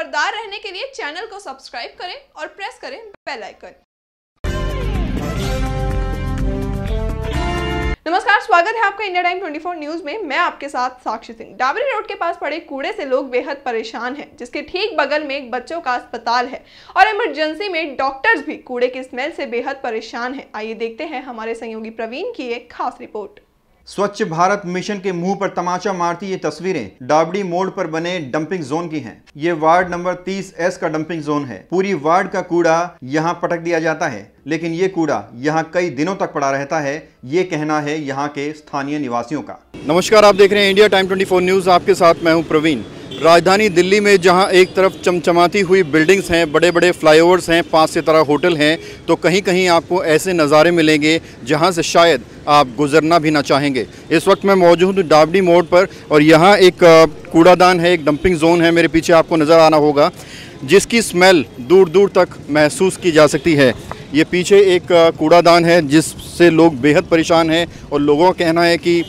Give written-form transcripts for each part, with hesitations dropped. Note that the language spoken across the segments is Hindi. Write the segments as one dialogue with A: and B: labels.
A: खबरदार रहने के लिए चैनल को सब्सक्राइब करें और प्रेस करें बेल आइकन। नमस्कार, स्वागत है आपका इंडिया टाइम 24 न्यूज में। मैं आपके साथ साक्षी सिंह। डाबरी रोड के पास पड़े कूड़े से लोग बेहद परेशान हैं, जिसके ठीक बगल में एक बच्चों का अस्पताल है और इमरजेंसी में डॉक्टर्स भी कूड़े की स्मेल से बेहद परेशान हैं। आइए देखते हैं हमारे सहयोगी प्रवीण की एक खास रिपोर्ट।
B: स्वच्छ भारत मिशन के मुंह पर तमाचा मारती ये तस्वीरें डाबड़ी मोड़ पर बने डंपिंग जोन की हैं। ये वार्ड नंबर 30S का डंपिंग जोन है। पूरी वार्ड का कूड़ा यहाँ पटक दिया जाता है, लेकिन ये कूड़ा यहाँ कई दिनों तक पड़ा रहता है, ये कहना है यहाँ के स्थानीय निवासियों का। नमस्कार, आप देख रहे हैं इंडिया टाइम 24 न्यूज़। आपके साथ मैं हूँ प्रवीण। राजधानी दिल्ली में जहां एक तरफ चमचमाती हुई बिल्डिंग्स हैं, बड़े बड़े फ्लाईओवर्स हैं, 5 सितारा होटल हैं, तो कहीं कहीं आपको ऐसे नज़ारे मिलेंगे जहां से शायद आप गुजरना भी ना चाहेंगे। इस वक्त मैं मौजूद हूँ डाबड़ी मोड़ पर और यहाँ एक कूड़ादान है, एक डंपिंग जोन है, मेरे पीछे आपको नज़र आना होगा, जिसकी स्मेल दूर दूर तक महसूस की जा सकती है। ये पीछे एक कूड़ादान है जिससे लोग बेहद परेशान हैं और लोगों का कहना है कि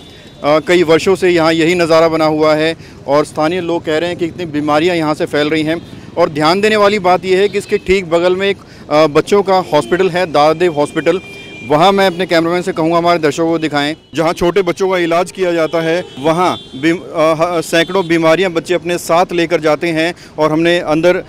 B: कई वर्षों से यहाँ यही नज़ारा बना हुआ है और स्थानीय लोग कह रहे हैं कि इतनी बीमारियाँ यहाँ से फैल रही हैं। और ध्यान देने वाली बात यह है कि इसके ठीक बगल में एक बच्चों का हॉस्पिटल है, दादादेव हॉस्पिटल। वहाँ मैं अपने कैमरामैन से कहूँगा हमारे दर्शकों को दिखाएं, जहाँ छोटे बच्चों का इलाज किया जाता है। वहाँ सैकड़ों बीमारियाँ बच्चे अपने साथ लेकर जाते हैं और हमने अंदर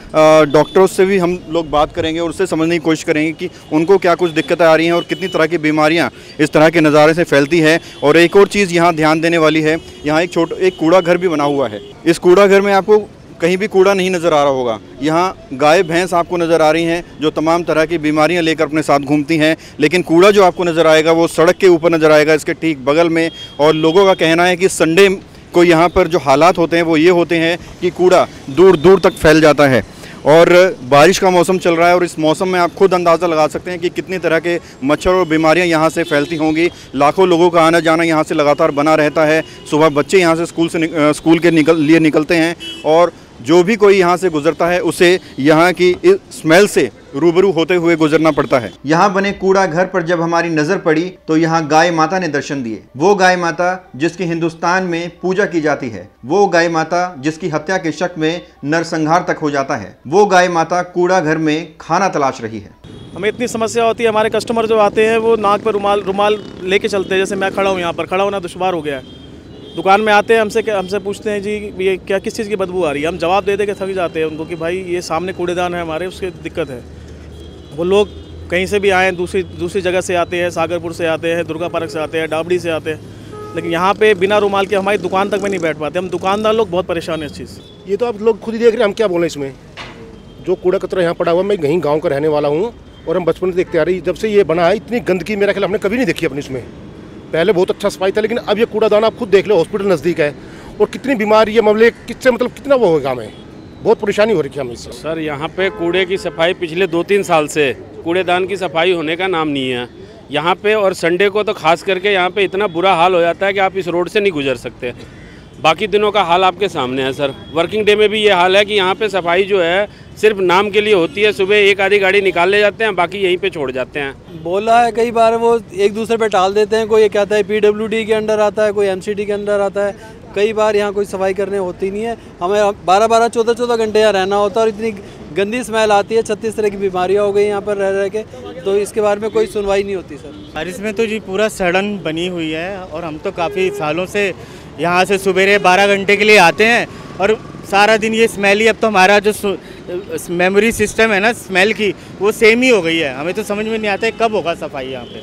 B: डॉक्टरों से भी हम लोग बात करेंगे और उससे समझने की कोशिश करेंगे कि उनको क्या कुछ दिक्कतें आ रही हैं और कितनी तरह की बीमारियाँ इस तरह के नज़ारे से फैलती है। और एक और चीज़ यहाँ ध्यान देने वाली है, यहाँ एक कूड़ा घर भी बना हुआ है। इस कूड़ा घर में आपको कहीं भी कूड़ा नहीं नज़र आ रहा होगा। यहाँ गाय भैंस आपको नज़र आ रही हैं जो तमाम तरह की बीमारियाँ लेकर अपने साथ घूमती हैं, लेकिन कूड़ा जो आपको नज़र आएगा वो सड़क के ऊपर नज़र आएगा, इसके ठीक बगल में। और लोगों का कहना है कि संडे को यहाँ पर जो हालात होते हैं वो ये होते हैं कि कूड़ा दूर दूर तक फैल जाता है। और बारिश का मौसम चल रहा है और इस मौसम में आप खुद अंदाज़ा लगा सकते हैं कि कितनी तरह के मच्छर और बीमारियां यहाँ से फैलती होंगी। लाखों लोगों का आना जाना यहाँ से लगातार बना रहता है। सुबह बच्चे यहाँ से स्कूल के लिए निकलते हैं और जो भी कोई यहाँ से गुजरता है उसे यहाँ की इस स्मेल से रूबरू होते हुए गुजरना पड़ता है। यहाँ बने कूड़ा घर पर जब हमारी नजर पड़ी तो यहाँ गाय माता ने दर्शन दिए। वो गाय माता जिसकी हिंदुस्तान में पूजा की जाती है, वो गाय माता जिसकी हत्या के शक में नरसंहार तक हो जाता है, वो गाय माता कूड़ा घर में खाना तलाश रही है।
C: हमें इतनी समस्या होती है, हमारे कस्टमर जो आते हैं वो नाक पर रुमाल लेके चलते हैं। जैसे मैं खड़ा हूँ यहाँ पर, खड़ा होना दुश्वार हो गया है। दुकान में आते हैं, हमसे पूछते हैं जी ये क्या किस चीज़ की बदबू आ रही है। हम जवाब दे के थक जाते हैं उनको कि भाई ये सामने कूड़ेदान है हमारे, उसकी दिक्कत है। वो लोग कहीं से भी आए, दूसरी जगह से आते हैं, सागरपुर से आते हैं, दुर्गा पार्क से आते हैं, डाबड़ी से आते हैं, लेकिन यहाँ पे बिना रुमाल के हमारी दुकान तक में नहीं बैठ पाते। हम दुकानदार लोग बहुत परेशान हैं इस चीज़ से।
D: ये तो आप लोग खुद ही देख रहे हैं, हम क्या बोलें इसमें। जो कूड़ा कचरा यहाँ पड़ा हुआ, मैं यहीं गाँव का रहने वाला हूँ और हम बचपन से देखते आ रही, जब से ये बना है इतनी गंदगी मेरा ख्याल हमने कभी नहीं देखी अपनी इसमें। पहले बहुत अच्छा सफाई था, लेकिन अब ये कूड़ादान आप खुद देख लो, हॉस्पिटल नज़दीक है और कितनी बीमारी है, मामले किससे मतलब कितना वो होगा, हमें बहुत परेशानी हो रही है हमें इससे।
E: सर यहाँ पे कूड़े की सफाई पिछले 2-3 साल से कूड़ेदान की सफाई होने का नाम नहीं है यहाँ पे। और संडे को तो खास करके यहाँ पे इतना बुरा हाल हो जाता है कि आप इस रोड से नहीं गुजर सकते। बाकी दिनों का हाल आपके सामने है सर। वर्किंग डे में भी ये हाल है कि यहाँ पे सफाई जो है सिर्फ नाम के लिए होती है। सुबह एक आधी गाड़ी निकाल ले जाते हैं, बाकी यहीं पे छोड़ जाते हैं।
F: बोला है कई बार, वो एक दूसरे पे टाल देते हैं। कोई ये कहता है PWD के अंडर आता है, कोई MCD के अंडर आता है। कई बार यहाँ कोई सफाई करने होती नहीं है। हमें 12-12, 14-14 घंटे यहाँ रहना होता है और इतनी गंदी स्मेल आती है। 36 तरह की बीमारियाँ हो गई यहाँ पर रह के, तो इसके बारे में कोई सुनवाई नहीं होती सर।
G: बारिश में तो जी पूरा सड़न बनी हुई है और हम तो काफ़ी सालों से यहाँ से सुबह 12 घंटे के लिए आते हैं और सारा दिन ये स्मेल ही। अब तो हमारा जो मेमोरी सिस्टम है ना स्मेल की, वो सेम ही हो गई है। हमें तो समझ में नहीं आता है कब होगा सफाई यहाँ पे।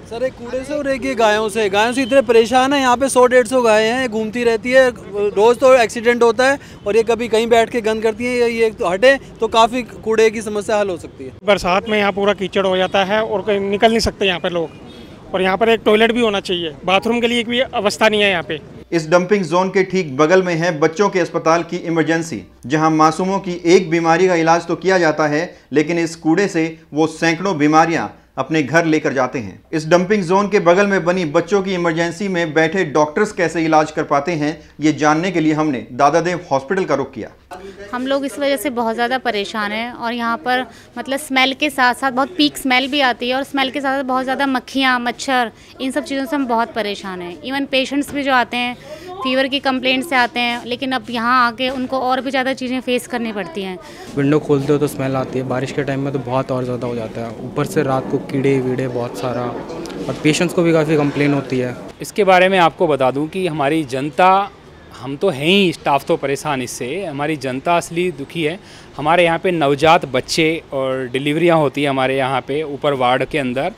F: सर एक कूड़े से और एक ये गायों से इतने परेशान है। यहाँ पे 100-150 गाय हैं, घूमती रहती है। रोज़ तो एक्सीडेंट होता है और ये कभी कहीं बैठ के गंद करती है। ये तो हटे तो काफ़ी कूड़े की समस्या हल हो सकती है।
H: बरसात में यहाँ पूरा कीचड़ हो जाता है और कहीं निकल नहीं सकते यहाँ पर लोग। और यहाँ पर एक टॉयलेट भी होना चाहिए, बाथरूम के लिए भी अवस्था नहीं है यहाँ पे।
B: इस डंपिंग जोन के ठीक बगल में है बच्चों के अस्पताल की इमरजेंसी, जहां मासूमों की एक बीमारी का इलाज तो किया जाता है, लेकिन इस कूड़े से वो सैकड़ों बीमारियां अपने घर लेकर जाते हैं। इस डंपिंग जोन के बगल में बनी बच्चों की इमरजेंसी में बैठे डॉक्टर्स कैसे इलाज कर पाते हैं, ये जानने के लिए हमने दादादेव हॉस्पिटल का रुख किया।
I: हम लोग इस वजह से बहुत ज़्यादा परेशान हैं और यहाँ पर मतलब स्मेल के साथ साथ बहुत पीक स्मेल भी आती है और स्मेल के साथ साथ बहुत ज़्यादा मक्खियाँ, मच्छर, इन सब चीज़ों से हम बहुत परेशान हैं। इवन पेशेंट्स भी जो आते हैं फीवर की कंप्लेंट से आते हैं, लेकिन अब यहाँ आके उनको और भी ज़्यादा चीज़ें फेस करनी पड़ती हैं।
J: विंडो खोलते हो तो स्मेल आती है, बारिश के टाइम में तो बहुत और ज़्यादा हो जाता है, ऊपर से रात को कीड़े वीड़े बहुत सारा, और पेशेंट्स को भी काफ़ी कंप्लेन होती है।
K: इसके बारे में आपको बता दूं कि हमारी जनता, हम तो हैं ही, स्टाफ तो परेशान इससे, हमारी जनता असली दुखी है। हमारे यहाँ पे नवजात बच्चे और डिलीवरियाँ होती है हमारे यहाँ पे ऊपर वार्ड के अंदर।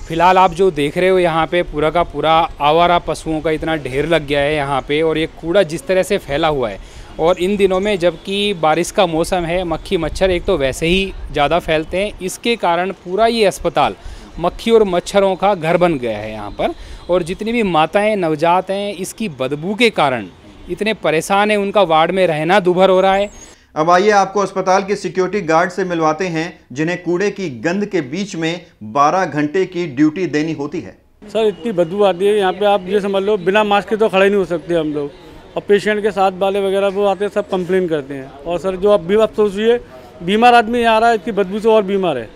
K: फ़िलहाल आप जो देख रहे हो यहाँ पे पूरा का पूरा आवारा पशुओं का इतना ढेर लग गया है यहाँ पे, और ये कूड़ा जिस तरह से फैला हुआ है, और इन दिनों में जबकि बारिश का मौसम है, मक्खी मच्छर एक तो वैसे ही ज़्यादा फैलते हैं, इसके कारण पूरा ये अस्पताल मक्खी और मच्छरों का घर बन गया है यहाँ पर। और जितनी भी माताएँ नवजात हैं, इसकी बदबू के कारण इतने परेशान हैं, उनका वार्ड में रहना दूभर हो रहा है।
B: अब आइए आपको अस्पताल के सिक्योरिटी गार्ड से मिलवाते हैं, जिन्हें कूड़े की गंद के बीच में 12 घंटे की ड्यूटी देनी होती है।
L: सर इतनी बदबू आती है यहाँ पे, आप ये समझ लो बिना मास्क के तो खड़े नहीं हो सकते हम लोग, और पेशेंट के साथ वाले वगैरह वो आते हैं, सब कंप्लेन करते हैं। और सर जो आप सोचिए, बीमार आदमी यहाँ आ रहा है, इतनी बदबू से और बीमार है।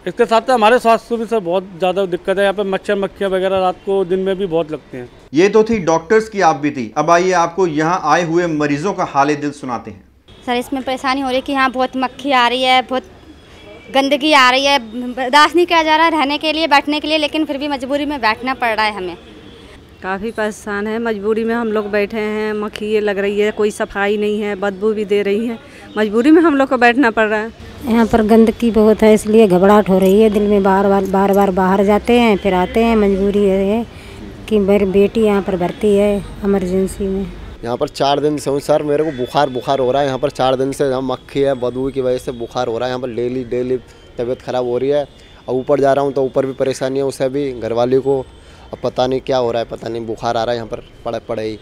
L: इसके साथ हमारे स्वास्थ्य को भी सर बहुत ज़्यादा दिक्कत है। यहाँ पे मच्छर मक्खियाँ वगैरह रात को दिन में भी बहुत लगते हैं।
B: ये तो थी डॉक्टर्स की आप बीती। अब आइए आपको यहाँ आए हुए मरीजों का हाल दिल सुनाते हैं।
M: सर इसमें परेशानी हो रही है कि यहाँ बहुत मक्खी आ रही है, बहुत गंदगी आ रही है, बर्दाश्त नहीं किया जा रहा है रहने के लिए, बैठने के लिए, लेकिन फिर भी मजबूरी में बैठना पड़ रहा है हमें।
N: काफ़ी परेशान है, मजबूरी में हम लोग बैठे हैं, मक्खी ये लग रही है, कोई सफाई नहीं है, बदबू भी दे रही है, मजबूरी में हम लोग को बैठना पड़ रहा है।
O: यहाँ पर गंदगी बहुत है, इसलिए घबराहट हो रही है, दिल में बार बार बाहर जाते हैं, फिर आते हैं। मजबूरी है कि मेरी बेटी यहाँ पर भर्ती है इमरजेंसी में।
P: यहाँ पर 4 दिन से हूँ सर, मेरे को बुखार हो रहा है। यहाँ पर 4 दिन से यहाँ मक्खी है, बदबू की वजह से बुखार हो रहा है। यहाँ पर डेली तबीयत ख़राब हो रही है। और ऊपर जा रहा हूँ तो ऊपर भी परेशानी है, उसे भी घरवाली को। अब पता नहीं क्या हो रहा है, पता नहीं बुखार आ रहा है यहाँ पर पड़े ही।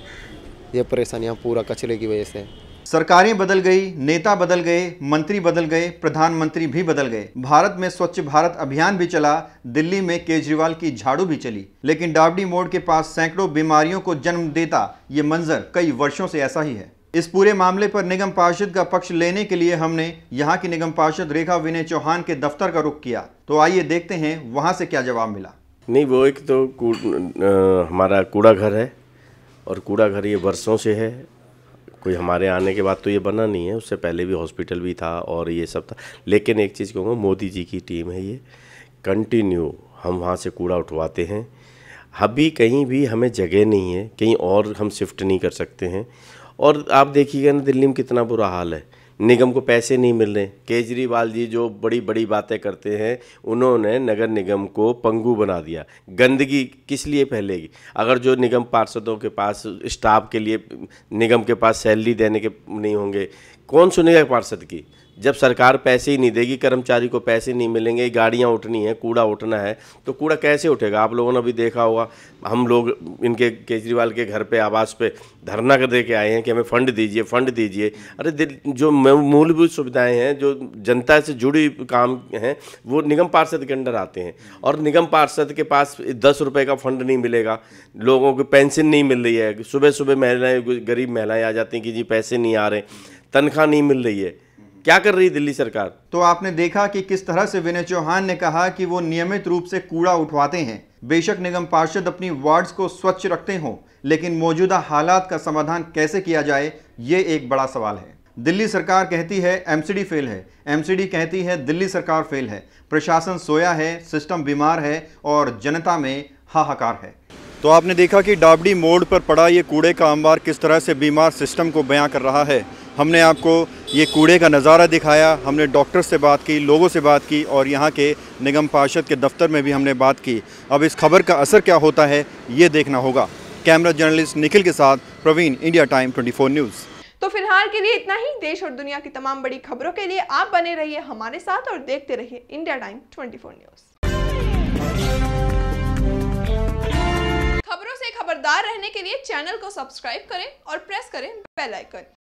P: ये परेशानी यहाँ पूरा कचरे की वजह से।
B: सरकारें बदल गई, नेता बदल गए, मंत्री बदल गए, प्रधानमंत्री भी बदल गए, भारत में स्वच्छ भारत अभियान भी चला, दिल्ली में केजरीवाल की झाड़ू भी चली, लेकिन डावडी मोड़ के पास सैकड़ों बीमारियों को जन्म देता ये मंजर कई वर्षों से ऐसा ही है। इस पूरे मामले पर निगम पार्षद का पक्ष लेने के लिए हमने यहाँ की निगम पार्षद रेखा विनय चौहान के दफ्तर का रुख किया, तो आइए देखते हैं वहाँ से क्या जवाब मिला।
Q: नहीं, वो एक तो हमारा कूड़ा घर है, और कूड़ा घर ये वर्षों से है, कोई हमारे आने के बाद तो ये बना नहीं है, उससे पहले भी हॉस्पिटल भी था और ये सब था। लेकिन एक चीज़ कहूँगा, मोदी जी की टीम है ये, कंटिन्यू हम वहाँ से कूड़ा उठवाते हैं। अभी कहीं भी हमें जगह नहीं है, कहीं और हम शिफ्ट नहीं कर सकते हैं। और आप देखिएगा ना दिल्ली में कितना बुरा हाल है, निगम को पैसे नहीं मिल रहे। केजरीवाल जी जो बड़ी बड़ी बातें करते हैं, उन्होंने नगर निगम को पंगु बना दिया। गंदगी किस लिए फैलेगी? अगर जो निगम पार्षदों के पास स्टाफ के लिए निगम के पास सैलरी देने के नहीं होंगे, कौन सुनेगा पार्षद की? जब सरकार पैसे ही नहीं देगी, कर्मचारी को पैसे नहीं मिलेंगे, गाड़ियाँ उठनी है, कूड़ा उठना है, तो कूड़ा कैसे उठेगा? आप लोगों ने भी देखा होगा, हम लोग इनके केजरीवाल के घर पे आवास पे धरना कर दे के आए हैं कि हमें फंड दीजिए। अरे जो मूलभूत सुविधाएं हैं, जो जनता से जुड़ी काम हैं, वो निगम पार्षद के अंडर आते हैं। और निगम पार्षद के पास 10 रुपये का फंड नहीं मिलेगा, लोगों को पेंशन नहीं मिल रही है, सुबह महिलाएँ, गरीब महिलाएँ आ जाती हैं कि जी पैसे नहीं आ रहे, तनख्वाह नहीं मिल रही है। क्या कर रही है दिल्ली सरकार? तो आपने देखा कि किस तरह से विनय चौहान ने कहा कि वो नियमित रूप से कूड़ा उठवाते हैं। बेशक निगम पार्षद अपनी वार्ड्स को स्वच्छ रखते हों, लेकिन मौजूदा हालात का समाधान कैसे किया जाए, ये एक बड़ा सवाल है। दिल्ली सरकार कहती है एमसीडी फेल है, एमसीडी कहती है दिल्ली सरकार फेल है, प्रशासन सोया है, सिस्टम बीमार है और जनता में हाहाकार है। तो आपने देखा कि डावडी मोड़ पर पड़ा ये कूड़े का अंबार किस तरह से बीमार सिस्टम को बयां कर रहा है। हमने आपको ये कूड़े का नज़ारा दिखाया, हमने डॉक्टर से बात की, लोगों से बात की और यहाँ के निगम पार्षद के दफ्तर में भी हमने बात की। अब इस खबर का असर क्या होता है ये देखना होगा। कैमरा जर्नलिस्ट निखिल के साथ प्रवीण, इंडिया टाइम 24 न्यूज़।
A: तो फिलहाल के लिए इतना ही। देश और दुनिया की तमाम बड़ी खबरों के लिए आप बने रहिए हमारे साथ और देखते रहिए इंडिया टाइम 24 न्यूज़। खबरों से खबरदार रहने के लिए चैनल को सब्सक्राइब करें और प्रेस करें बेल आइकन।